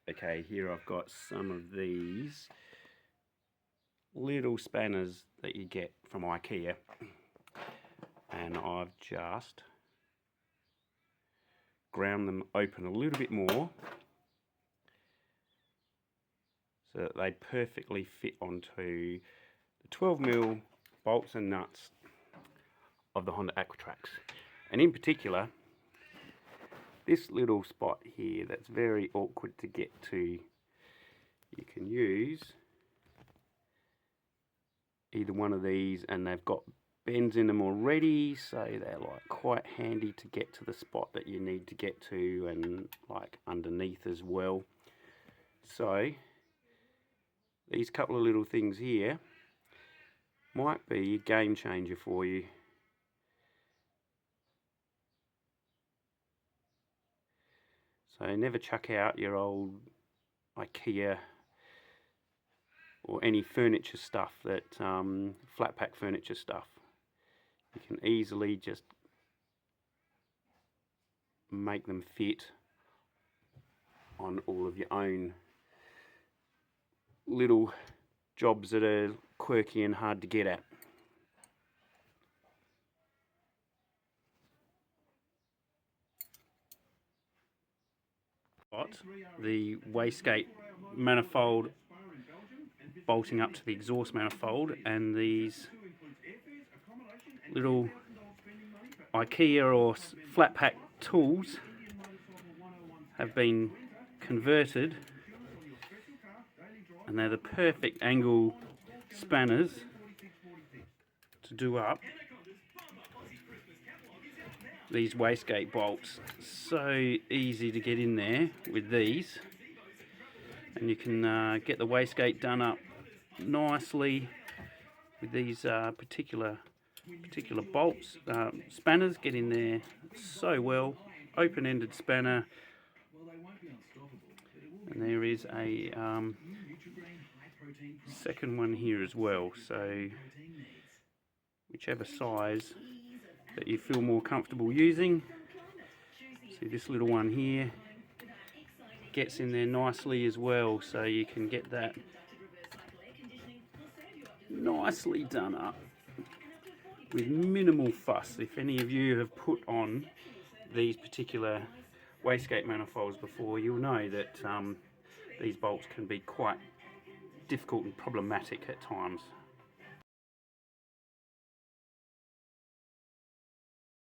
Okay, here I've got some of these little spanners that you get from IKEA, and I've just ground them open a little bit more so that they perfectly fit onto the 12mm bolts and nuts of the Honda Aquatrax. And in particular, this little spot here that's very awkward to get to, you can use either one of these, and they've got bends in them already, so they're like quite handy to get to the spot that you need to get to, and like underneath as well. So these couple of little things here might be a game changer for you. So never chuck out your old IKEA or any furniture stuff, that flat pack furniture stuff. You can easily just make them fit on all of your own little jobs that are quirky and hard to get at. The wastegate manifold bolting up to the exhaust manifold, and these little IKEA or flat pack tools have been converted, and they're the perfect angle spanners to do up these wastegate bolts. So easy to get in there with these, and you can get the wastegate done up nicely with these particular bolts. Spanners get in there so well. Open-ended spanner, and there is a second one here as well, so whichever size that you feel more comfortable using. See, this little one here gets in there nicely as well, so you can get that nicely done up with minimal fuss. If any of you have put on these particular wastegate manifolds before, you'll know that these bolts can be quite difficult and problematic at times.